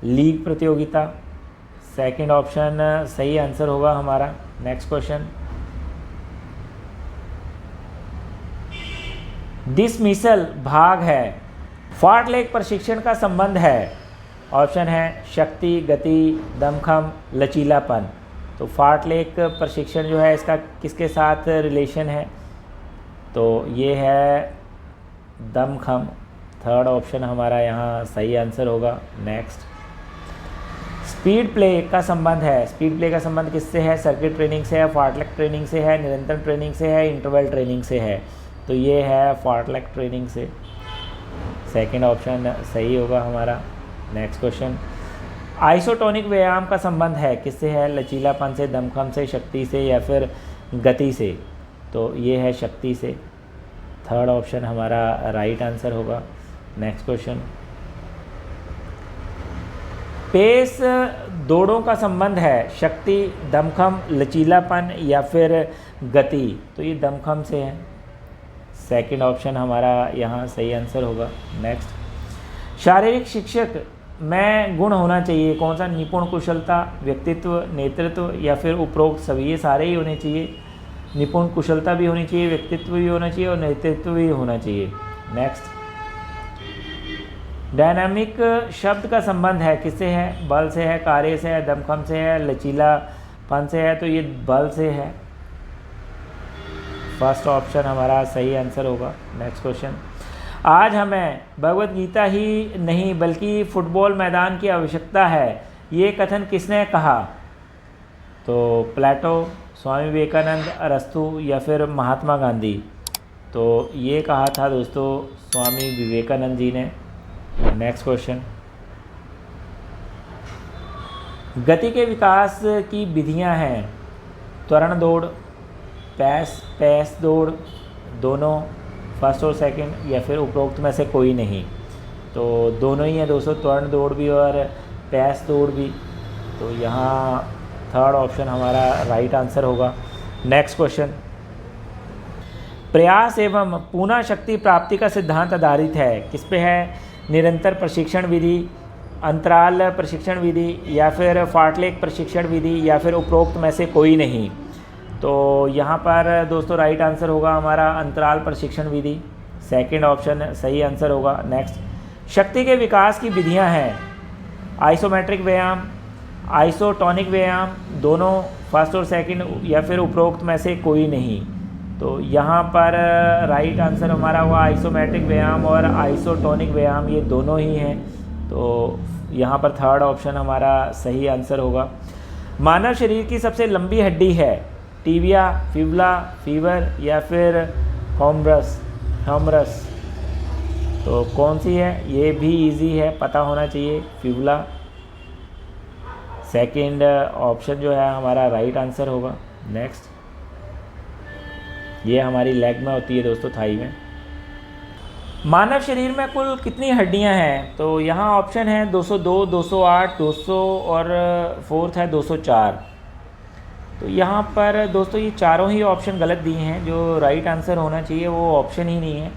लीग प्रतियोगिता। सेकंड ऑप्शन सही आंसर होगा हमारा। नेक्स्ट क्वेश्चन, डिसमिसल भाग है, फार्टलेग प्रशिक्षण का संबंध है। ऑप्शन है शक्ति, गति, दमखम, लचीलापन। तो फार्टलेग प्रशिक्षण जो है इसका किसके साथ रिलेशन है? तो ये है दमखम। थर्ड ऑप्शन हमारा यहाँ सही आंसर होगा। नेक्स्ट, स्पीड प्ले का संबंध है, स्पीड प्ले का संबंध किससे है? सर्किट ट्रेनिंग से है, फार्टलेग ट्रेनिंग से है, निरंतर ट्रेनिंग से है, इंटरवल ट्रेनिंग से है। तो ये है फार्टलेग ट्रेनिंग से। सेकंड ऑप्शन सही होगा हमारा। नेक्स्ट क्वेश्चन, आइसोटोनिक व्यायाम का संबंध है किससे है? लचीलापन से, दमखम से, शक्ति से या फिर गति से। तो ये है शक्ति से। थर्ड ऑप्शन हमारा राइट आंसर होगा। नेक्स्ट क्वेश्चन, पेस दौड़ों का संबंध है, शक्ति, दमखम, लचीलापन या फिर गति। तो ये दमखम से है। सेकंड ऑप्शन हमारा यहाँ सही आंसर होगा। नेक्स्ट, शारीरिक शिक्षक में गुण होना चाहिए कौन सा? निपुण, कुशलता, व्यक्तित्व, नेतृत्व या फिर उपरोक्त सभी। ये सारे ही होने चाहिए। निपुण, कुशलता भी होनी चाहिए, व्यक्तित्व भी होना चाहिए और नेतृत्व भी होना चाहिए। नेक्स्ट, डायनामिक शब्द का संबंध है किससे है? बल से है, कार्य से है, दमखम से है, लचीलापन से है। तो ये बल से है। फर्स्ट ऑप्शन हमारा सही आंसर होगा। नेक्स्ट क्वेश्चन, आज हमें भगवत गीता ही नहीं बल्कि फुटबॉल मैदान की आवश्यकता है, ये कथन किसने कहा? तो प्लेटो, स्वामी विवेकानंद, अरस्तु या फिर महात्मा गांधी। तो ये कहा था दोस्तों स्वामी विवेकानंद जी ने। नेक्स्ट क्वेश्चन, गति के विकास की विधियां हैं, त्वरण दौड़, पैस दौड़, दोनों, फर्स्ट और सेकंड या फिर उपरोक्त में से कोई नहीं। तो दोनों ही है दोस्तों, त्वरण दौड़ भी और पैस दौड़ भी। तो यहाँ थर्ड ऑप्शन हमारा राइट आंसर होगा। नेक्स्ट क्वेश्चन, प्रयास एवं पुनः शक्ति प्राप्ति का सिद्धांत आधारित है किस पे है? निरंतर प्रशिक्षण विधि, अंतराल प्रशिक्षण विधि या फिर फार्टलेग प्रशिक्षण विधि या फिर उपरोक्त में से कोई नहीं। तो यहाँ पर दोस्तों राइट आंसर होगा हमारा अंतराल प्रशिक्षण विधि। सेकंड ऑप्शन सही आंसर होगा। नेक्स्ट, शक्ति के विकास की विधियाँ हैं, आइसोमेट्रिक व्यायाम, आइसोटोनिक व्यायाम, दोनों, फर्स्ट और सेकंड या फिर उपरोक्त में से कोई नहीं। तो यहाँ पर राइट आंसर हमारा हुआ आइसोमेट्रिक व्यायाम और आइसोटोनिक व्यायाम, ये दोनों ही हैं। तो यहाँ पर थर्ड ऑप्शन हमारा सही आंसर होगा। मानव शरीर की सबसे लंबी हड्डी है, टिबिया, फिबुला, फीवर या फिर ह्यूमरस। तो कौन सी है? ये भी इजी है, पता होना चाहिए। फिबुला। सेकंड ऑप्शन जो है हमारा राइट आंसर होगा। नेक्स्ट, ये हमारी लेग में होती है दोस्तों, थाई में। मानव शरीर में कुल कितनी हड्डियां हैं? तो यहाँ ऑप्शन है 202, 208, 200 और फोर्थ है 204। तो यहाँ पर दोस्तों ये चारों ही ऑप्शन गलत दिए हैं। जो राइट आंसर होना चाहिए वो ऑप्शन ही नहीं है,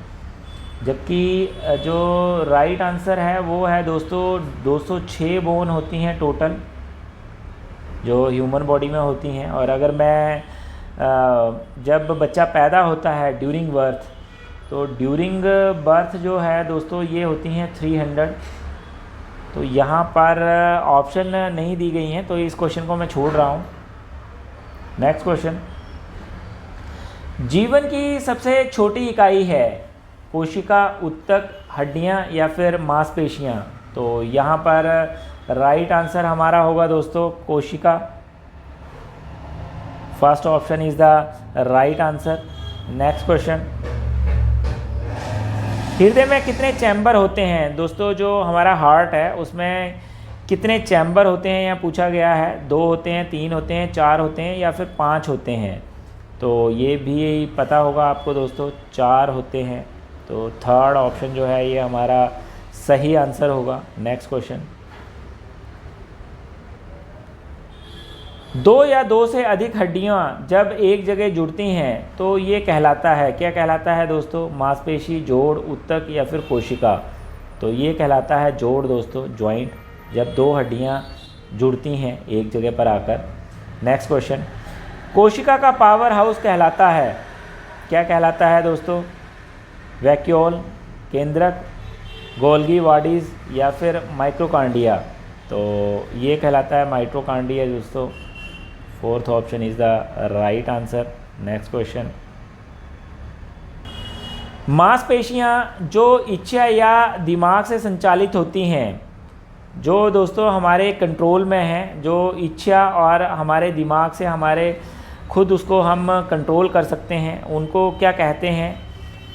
जबकि जो राइट आंसर है वो है दोस्तों 206 बोन होती हैं टोटल, जो ह्यूमन बॉडी में होती हैं। और अगर मैं जब बच्चा पैदा होता है ड्यूरिंग बर्थ, तो ड्यूरिंग बर्थ जो है दोस्तों ये होती हैं 300। तो यहाँ पर ऑप्शन नहीं दी गई हैं, तो इस क्वेश्चन को मैं छोड़ रहा हूँ। नेक्स्ट क्वेश्चन, जीवन की सबसे छोटी इकाई है कोशिका, उत्तक, हड्डियाँ या फिर मांसपेशियाँ? तो यहाँ पर राइट आंसर हमारा होगा दोस्तों कोशिका। First option is the right answer. Next question, हृदय में कितने चैम्बर होते हैं? दोस्तों जो हमारा हार्ट है उसमें कितने चैम्बर होते हैं यहाँ पूछा गया है। 2 होते हैं, 3 होते हैं, 4 होते हैं या फिर 5 होते हैं? तो ये भी पता होगा आपको दोस्तों, 4 होते हैं। तो थर्ड ऑप्शन जो है ये हमारा सही आंसर होगा। नेक्स्ट क्वेश्चन, 2 या 2 से अधिक हड्डियां जब एक जगह जुड़ती हैं तो ये कहलाता है, क्या कहलाता है दोस्तों? मांसपेशी, जोड़, उत्तक या फिर कोशिका? तो ये कहलाता है जोड़ दोस्तों, जॉइंट, जब 2 हड्डियां जुड़ती हैं एक जगह पर आकर। नेक्स्ट क्वेश्चन, कोशिका का पावर हाउस कहलाता है, क्या कहलाता है दोस्तों? वैक्यूल, केंद्रक, गोल्गी बॉडीज़ या फिर माइटोकॉन्ड्रिया? तो ये कहलाता है माइटोकॉन्ड्रिया दोस्तों। Fourth option is the right answer. Next question, मांसपेशियां जो इच्छा या दिमाग से संचालित होती हैं, जो दोस्तों हमारे कंट्रोल में हैं, जो इच्छा और हमारे दिमाग से हमारे खुद उसको हम कंट्रोल कर सकते हैं, उनको क्या कहते हैं?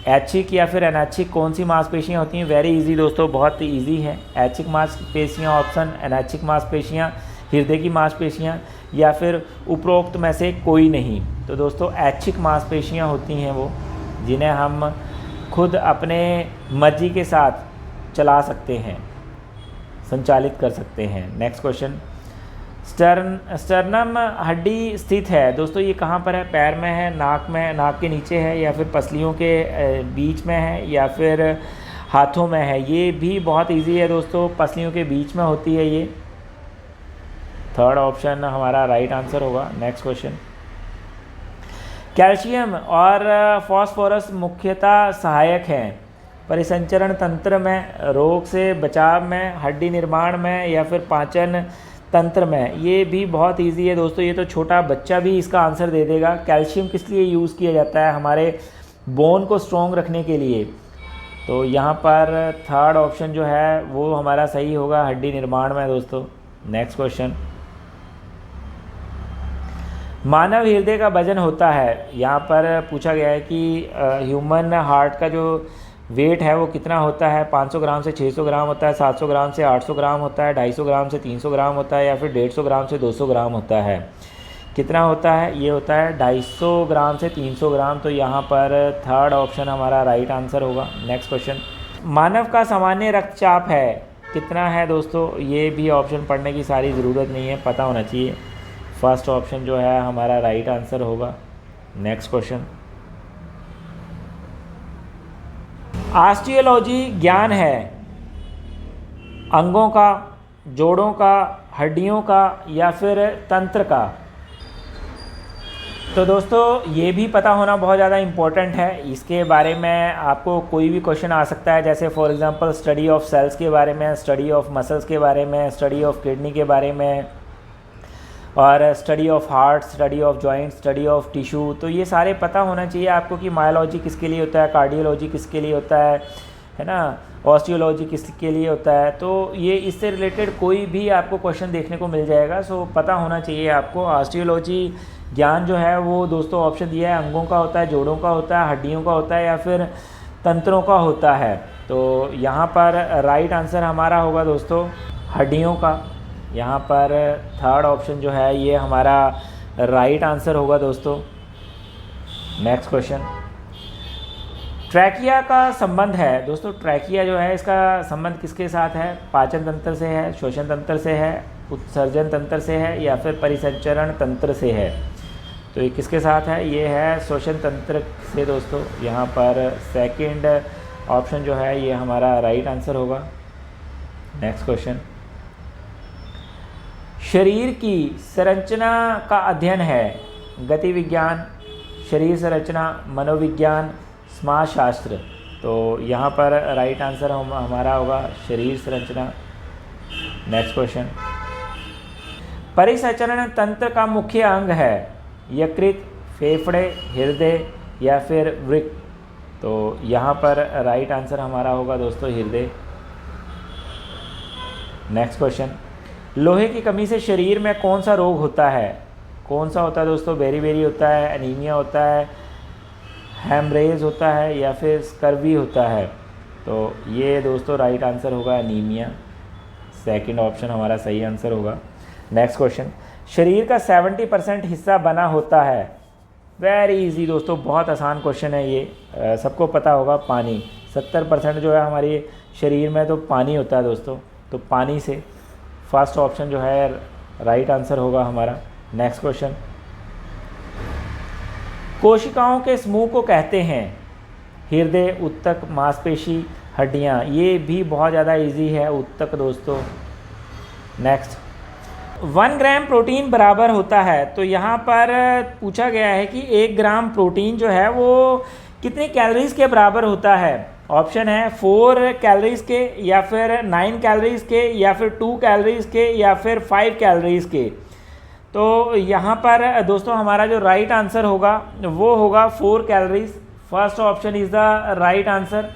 ऐच्छिक या फिर अनैच्छिक कौन सी मांसपेशियां होती हैं? वेरी इजी दोस्तों, बहुत इजी है। ऐच्छिक मांसपेशियां ऑप्शन, अनैच्छिक मांसपेशियां, हृदय की मांसपेशियां या फिर उपरोक्त में से कोई नहीं? तो दोस्तों ऐच्छिक मांसपेशियां होती हैं वो, जिन्हें हम खुद अपने मर्जी के साथ चला सकते हैं, संचालित कर सकते हैं। नेक्स्ट क्वेश्चन, स्टर्नम हड्डी स्थित है दोस्तों, ये कहाँ पर है? पैर में है, नाक में, नाक के नीचे है या फिर पसलियों के बीच में है या फिर हाथों में है? ये भी बहुत इजी है दोस्तों, पसलियों के बीच में होती है ये। थर्ड ऑप्शन हमारा राइट आंसर होगा। नेक्स्ट क्वेश्चन, कैल्शियम और फास्फोरस मुख्यतः सहायक हैं परिसंचरण तंत्र में, रोग से बचाव में, हड्डी निर्माण में या फिर पाचन तंत्र में? ये भी बहुत इजी है दोस्तों, ये तो छोटा बच्चा भी इसका आंसर दे देगा। कैल्शियम किस लिए यूज़ किया जाता है? हमारे बोन को स्ट्रॉन्ग रखने के लिए। तो यहाँ पर थर्ड ऑप्शन जो है वो हमारा सही होगा, हड्डी निर्माण में दोस्तों। नेक्स्ट क्वेश्चन, मानव हृदय का वजन होता है, यहाँ पर पूछा गया है कि ह्यूमन हार्ट का जो वेट है वो कितना होता है? 500 ग्राम से 600 ग्राम होता है, 700 ग्राम से 800 ग्राम होता है, 250 ग्राम से 300 ग्राम होता है या फिर 150 ग्राम से 200 ग्राम होता है? कितना होता है? ये होता है 250 ग्राम से 300 ग्राम। तो यहाँ पर थर्ड ऑप्शन हमारा राइट आंसर होगा। नेक्स्ट क्वेश्चन, मानव का सामान्य रक्तचाप है, कितना है दोस्तों? ये भी ऑप्शन पढ़ने की सारी ज़रूरत नहीं है, पता होना चाहिए। फर्स्ट ऑप्शन जो है हमारा राइट आंसर होगा। नेक्स्ट क्वेश्चन, ऑस्टियोलॉजी ज्ञान है अंगों का, जोड़ों का, हड्डियों का या फिर तंत्र का? तो दोस्तों ये भी पता होना बहुत ज़्यादा इम्पोर्टेंट है। इसके बारे में आपको कोई भी क्वेश्चन आ सकता है, जैसे for example study of sales के बारे में, स्टडी ऑफ मसल्स के बारे में, स्टडी ऑफ किडनी के बारे में, और study of heart, study of joint, study of tissue. तो ये सारे पता होना चाहिए आपको कि मायोलॉजी किसके लिए होता है, कार्डियोलॉजी किसके लिए होता है ना, ऑस्टियोलॉजी किसके लिए होता है। तो ये इससे रिलेटेड कोई भी आपको क्वेश्चन देखने को मिल जाएगा। सो पता होना चाहिए आपको। ऑस्टियोलॉजी ज्ञान जो है वो दोस्तों ऑप्शन दिया है, अंगों का होता है, जोड़ों का होता है, हड्डियों का होता है या फिर तंत्रों का होता है। तो यहाँ पर राइट आंसर हमारा होगा दोस्तों हड्डियों का। यहाँ पर थर्ड ऑप्शन जो है ये हमारा राइट आंसर होगा दोस्तों। नेक्स्ट क्वेश्चन, ट्रैकिया का संबंध है दोस्तों, ट्रैकिया जो है इसका संबंध किसके साथ है? पाचन तंत्र से है, श्वसन तंत्र से है, उत्सर्जन तंत्र से है या फिर परिसंचरण तंत्र से है? तो ये किसके साथ है? ये है श्वसन तंत्र से दोस्तों। यहाँ पर सेकंड ऑप्शन जो है ये हमारा राइट आंसर होगा। नेक्स्ट क्वेश्चन, शरीर की संरचना का अध्ययन है गति विज्ञान, शरीर संरचना, मनोविज्ञान, समाज शास्त्र। तो यहाँ पर राइट आंसर हमारा होगा शरीर संरचना। नेक्स्ट क्वेश्चन, परिसंचरण तंत्र का मुख्य अंग है यकृत, फेफड़े, हृदय या फिर वृक्क? तो यहाँ पर राइट आंसर हमारा होगा दोस्तों हृदय। नेक्स्ट क्वेश्चन, लोहे की कमी से शरीर में कौन सा रोग होता है? कौन सा होता है दोस्तों? बेरी होता है, एनीमिया होता है, हेमरेज होता है या फिर स्कर्वी होता है? तो ये दोस्तों राइट आंसर होगा एनीमिया। सेकंड ऑप्शन हमारा सही आंसर होगा। नेक्स्ट क्वेश्चन, शरीर का 70% हिस्सा बना होता है? वेरी इजी दोस्तों, बहुत आसान क्वेश्चन है ये, सबको पता होगा। पानी 70% जो है हमारे शरीर में तो पानी होता है दोस्तों, तो पानी से फर्स्ट ऑप्शन जो है राइट आंसर होगा हमारा। नेक्स्ट क्वेश्चन, कोशिकाओं के समूह को कहते हैं हृदय, ऊतक, मांसपेशी, हड्डियाँ? ये भी बहुत ज़्यादा इजी है, ऊतक दोस्तों। नेक्स्ट, 1 ग्राम प्रोटीन बराबर होता है, तो यहाँ पर पूछा गया है कि 1 ग्राम प्रोटीन जो है वो कितनी कैलोरीज के बराबर होता है? ऑप्शन है 4 कैलोरीज के या फिर 9 कैलोरीज के या फिर 2 कैलोरीज के या फिर 5 कैलोरीज के? तो यहाँ पर दोस्तों हमारा जो राइट आंसर होगा वो होगा 4 calories. First option is the right answer.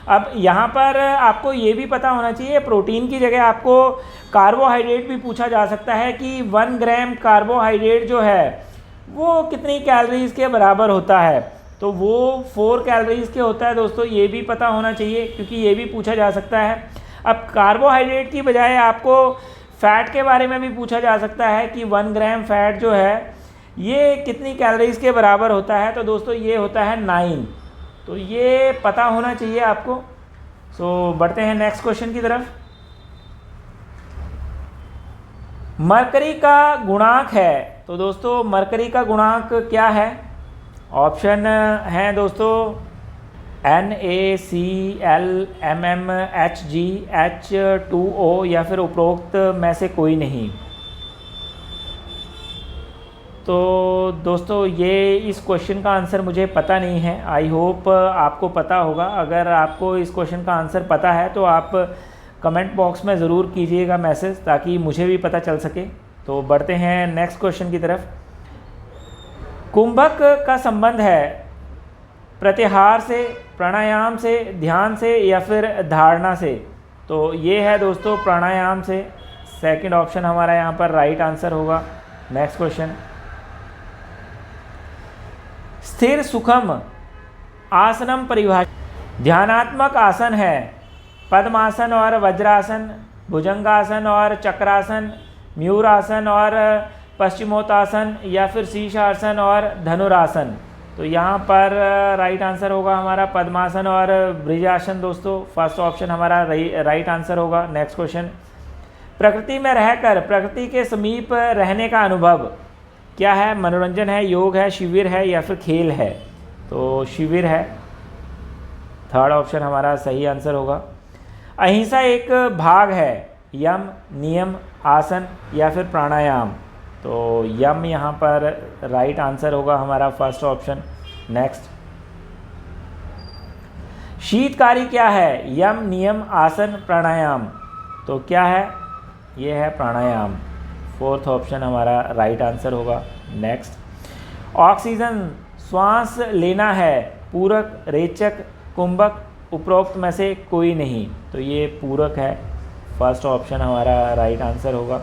अब यहाँ पर आपको ये भी पता होना चाहिए, प्रोटीन की जगह आपको कार्बोहाइड्रेट भी पूछा जा सकता है कि 1 ग्राम कार्बोहाइड्रेट जो है वो कितनी कैलोरीज के बराबर होता है? तो वो 4 कैलोरीज के होता है दोस्तों, ये भी पता होना चाहिए क्योंकि ये भी पूछा जा सकता है। अब कार्बोहाइड्रेट की बजाय आपको फ़ैट के बारे में भी पूछा जा सकता है कि 1 ग्राम फैट जो है ये कितनी कैलोरीज के बराबर होता है? तो दोस्तों ये होता है 9। तो ये पता होना चाहिए आपको। सो बढ़ते हैं नेक्स्ट क्वेश्चन की तरफ। मरकरी का गुणांक है, तो दोस्तों मरकरी का गुणांक क्या है? ऑप्शन हैं दोस्तों NaClMmHgH2O या फिर उपरोक्त में से कोई नहीं। तो दोस्तों ये इस क्वेश्चन का आंसर मुझे पता नहीं है, आई होप आपको पता होगा। अगर आपको इस क्वेश्चन का आंसर पता है तो आप कमेंट बॉक्स में ज़रूर कीजिएगा मैसेज, ताकि मुझे भी पता चल सके। तो बढ़ते हैं नेक्स्ट क्वेश्चन की तरफ। कुंभक का संबंध है प्रत्याहार से, प्राणायाम से, ध्यान से या फिर धारणा से? तो ये है दोस्तों प्राणायाम से। सेकंड ऑप्शन हमारा यहाँ पर राइट आंसर होगा। नेक्स्ट क्वेश्चन, स्थिर सुखम आसनम परिभाषा ध्यानात्मक आसन है पद्मासन और वज्रासन, भुजंगासन और चक्रासन, मयूरासन और पश्चिमोत्तासन या फिर शीर्षासन और धनुरासन? तो यहाँ पर राइट आंसर होगा हमारा पद्मासन और ब्रिजासन दोस्तों। फर्स्ट ऑप्शन हमारा राइट आंसर होगा। नेक्स्ट क्वेश्चन, प्रकृति में रहकर प्रकृति के समीप रहने का अनुभव क्या है? मनोरंजन है, योग है, शिविर है या फिर खेल है? तो शिविर है। थर्ड ऑप्शन हमारा सही आंसर होगा। अहिंसा एक भाग है यम, नियम, आसन या फिर प्राणायाम? तो यम यहाँ पर राइट आंसर होगा हमारा, फर्स्ट ऑप्शन। नेक्स्ट, शीतकारी क्या है? यम, नियम, आसन, प्राणायाम? तो क्या है? ये है प्राणायाम। फोर्थ ऑप्शन हमारा राइट आंसर होगा। नेक्स्ट, ऑक्सीजन श्वास लेना है पूरक, रेचक, कुंभक, उपरोक्त में से कोई नहीं? तो ये पूरक है। फर्स्ट ऑप्शन हमारा राइट आंसर होगा।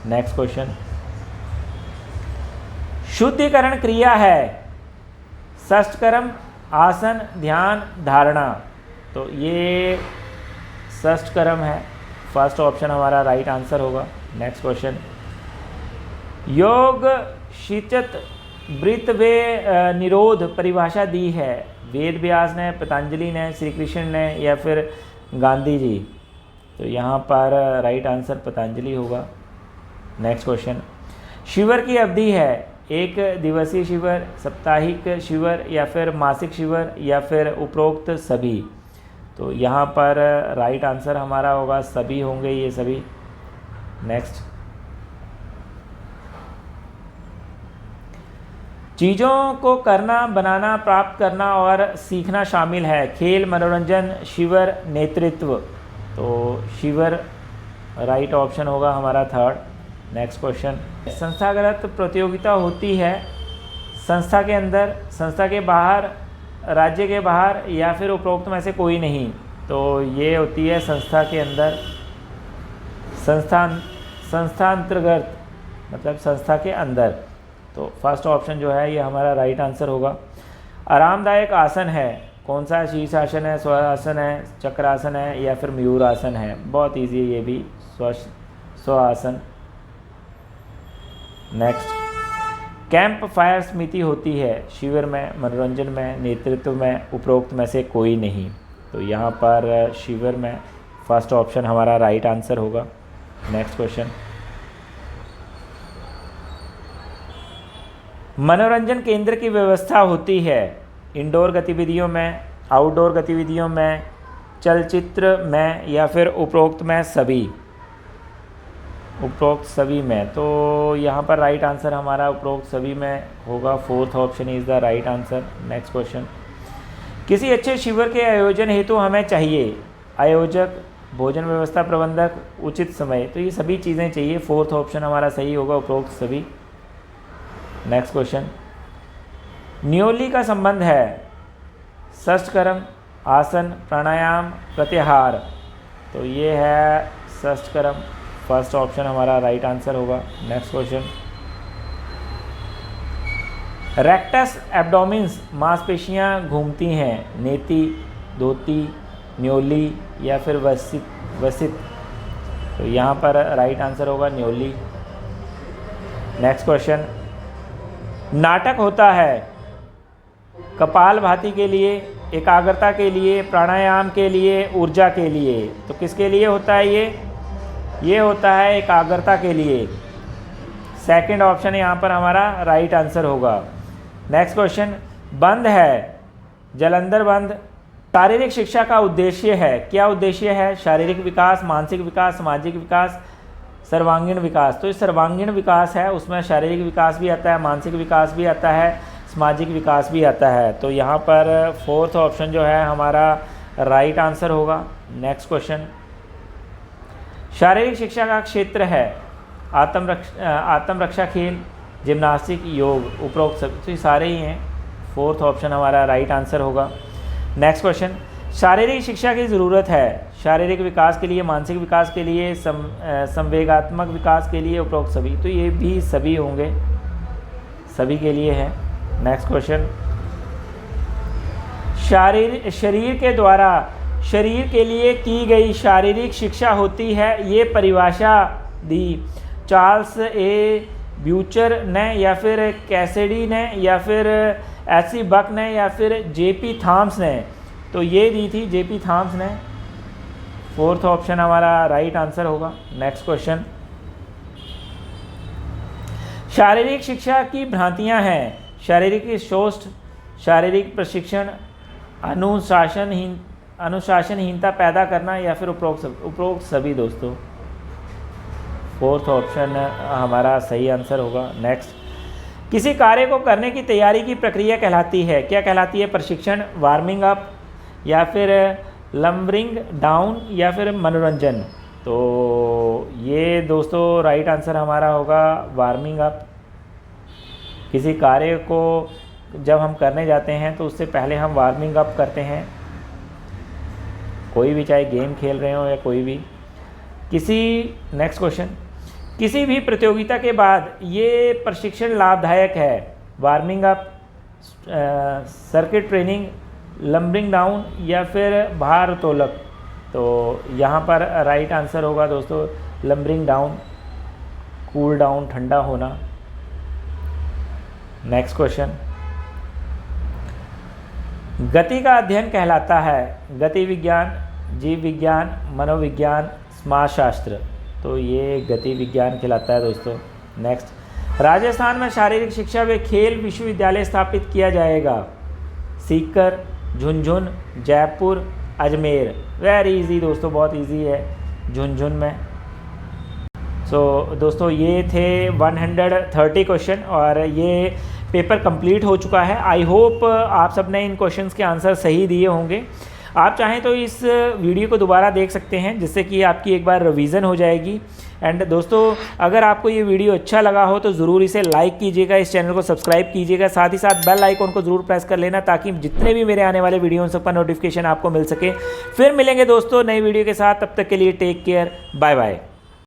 नेक्स्ट क्वेश्चन, शुद्धिकरण क्रिया है षष्ठकर्म, आसन, ध्यान, धारणा? तो ये षष्ठकर्म है। फर्स्ट ऑप्शन हमारा राइट आंसर होगा। नेक्स्ट क्वेश्चन, योग शीचत वृत्त वे निरोध परिभाषा दी है, वेद व्यास ने, पतंजलि ने, श्री कृष्ण ने या फिर गांधी जी? तो यहाँ पर राइट आंसर पतंजलि होगा। नेक्स्ट क्वेश्चन, शिविर की अवधि है, एक दिवसीय शिविर, साप्ताहिक शिविर या फिर मासिक शिविर या फिर उपरोक्त सभी? तो यहाँ पर राइट आंसर हमारा होगा सभी होंगे ये सभी। नेक्स्ट, चीज़ों को करना, बनाना, प्राप्त करना और सीखना शामिल है, खेल, मनोरंजन, शिविर, नेतृत्व? तो शिविर राइट ऑप्शन होगा हमारा थर्ड। नेक्स्ट क्वेश्चन, संस्थागत प्रतियोगिता होती है संस्था के अंदर, संस्था के बाहर, राज्य के बाहर या फिर उपरोक्त में से कोई नहीं? तो ये होती है संस्था के अंदर, संस्था अंतर्गत, मतलब संस्था के अंदर। तो फर्स्ट ऑप्शन जो है ये हमारा राइट आंसर होगा। आरामदायक आसन है, कौन सा? शीर्षासन है, स्वासन है, चक्रासन है या फिर मयूर आसन है? बहुत ईजी है ये भी, स्वासन। नेक्स्ट, कैंप फायर समिति होती है शिविर में, मनोरंजन में, नेतृत्व में, उपरोक्त में से कोई नहीं? तो यहाँ पर शिविर में फर्स्ट ऑप्शन हमारा राइट आंसर होगा। नेक्स्ट क्वेश्चन, मनोरंजन केंद्र की व्यवस्था होती है इंडोर गतिविधियों में, आउटडोर गतिविधियों में, चलचित्र में या फिर उपरोक्त में सभी? उपरोक्त सभी में। तो यहाँ पर राइट आंसर हमारा उपरोक्त सभी में होगा, fourth option is the right answer. Next question, किसी अच्छे शिविर के आयोजन हेतु हमें चाहिए आयोजक, भोजन व्यवस्था प्रबंधक, उचित समय? तो ये सभी चीज़ें चाहिए, फोर्थ ऑप्शन हमारा सही होगा, उपरोक्त सभी। नेक्स्ट क्वेश्चन, न्योली का संबंध है षष्ठकर्म, आसन, प्राणायाम, प्रत्याहार? तो ये है षष्ठकर्म, फर्स्ट ऑप्शन हमारा राइट आंसर होगा। नेक्स्ट क्वेश्चन, रेक्टस एब्डोमिन्स मांसपेशियां घूमती हैं, नेति, धोती, न्योली या फिर वसित? तो यहाँ पर राइट आंसर होगा न्योली। नेक्स्ट क्वेश्चन, नाटक होता है कपालभाति के लिए, एकाग्रता के लिए, प्राणायाम के लिए, ऊर्जा के लिए? तो किसके लिए होता है ये होता है एकाग्रता के लिए। सेकंड ऑप्शन यहाँ पर हमारा राइट आंसर होगा। नेक्स्ट क्वेश्चन, बंद है, जलंधर बंद शारीरिक शिक्षा का उद्देश्य है, क्या उद्देश्य है? शारीरिक विकास, मानसिक विकास, सामाजिक विकास, सर्वांगीण विकास? तो ये सर्वांगीण विकास है, उसमें शारीरिक विकास भी आता है, मानसिक विकास भी आता है, सामाजिक विकास भी आता है। तो यहाँ पर फोर्थ ऑप्शन जो है हमारा राइट आंसर होगा। नेक्स्ट क्वेश्चन, शारीरिक शिक्षा का क्षेत्र है आत्मरक्षा, खेल, जिम्नास्टिक, योग, उपरोक्त सब? तो ये सारे ही हैं, फोर्थ ऑप्शन हमारा राइट आंसर होगा। नेक्स्ट क्वेश्चन, शारीरिक शिक्षा की ज़रूरत है शारीरिक विकास के लिए, मानसिक विकास के लिए, संवेगात्मक विकास के लिए, उपरोक्त सभी? तो ये भी सभी होंगे, सभी के लिए है। नेक्स्ट क्वेश्चन, शरीर के द्वारा शरीर के लिए की गई शारीरिक शिक्षा होती है, ये परिभाषा दी चार्ल्स ए ब्यूचर ने या फिर कैसिडी ने या फिर एसी बक ने या फिर जेपी थॉम्स ने? तो ये दी थी जेपी थॉम्स ने, फोर्थ ऑप्शन हमारा राइट आंसर होगा। नेक्स्ट क्वेश्चन, शारीरिक शिक्षा की भ्रांतियां हैं, शारीरिक शोष्ठ, शारीरिक प्रशिक्षण, अनुशासनहीनता पैदा करना या फिर उपरोक्त सभी? दोस्तों फोर्थ ऑप्शन हमारा सही आंसर होगा। नेक्स्ट, किसी कार्य को करने की तैयारी की प्रक्रिया कहलाती है, क्या कहलाती है? प्रशिक्षण, वार्मिंग अप या फिर लंबरिंग डाउन या फिर मनोरंजन? तो ये दोस्तों राइट आंसर हमारा होगा वार्मिंग अप। किसी कार्य को जब हम करने जाते हैं तो उससे पहले हम वार्मिंग अप करते हैं, कोई भी, चाहे गेम खेल रहे हो या कोई भी। नेक्स्ट क्वेश्चन, किसी भी प्रतियोगिता के बाद ये प्रशिक्षण लाभदायक है, warming up, circuit training, lumbering down या फिर भारोत्तोलक? तो यहाँ पर राइट आंसर होगा दोस्तों लंबरिंग डाउन। कूल डाउन, ठंडा होना। नेक्स्ट क्वेश्चन, गति का अध्ययन कहलाता है गति विज्ञान, जीव विज्ञान, मनोविज्ञान, समाजशास्त्र। तो ये गति विज्ञान कहलाता है दोस्तों। नेक्स्ट, राजस्थान में शारीरिक शिक्षा व खेल विश्वविद्यालय स्थापित किया जाएगा। सीकर, झुंझुन, जयपुर, अजमेर। वेरी इजी दोस्तों, बहुत इजी है, झुंझुन में। दोस्तों ये थे 130 क्वेश्चन और ये पेपर कंप्लीट हो चुका है। आई होप आप सब ने इन क्वेश्चंस के आंसर सही दिए होंगे। आप चाहें तो इस वीडियो को दोबारा देख सकते हैं, जिससे कि आपकी एक बार रिवीजन हो जाएगी। एंड दोस्तों, अगर आपको ये वीडियो अच्छा लगा हो तो ज़रूर इसे लाइक कीजिएगा, इस चैनल को सब्सक्राइब कीजिएगा, साथ ही साथ बेल आइकॉन को ज़रूर प्रेस कर लेना, ताकि जितने भी मेरे आने वाले वीडियो उन सबका नोटिफिकेशन आपको मिल सके। फिर मिलेंगे दोस्तों नई वीडियो के साथ, तब तक के लिए टेक केयर, बाय बाय।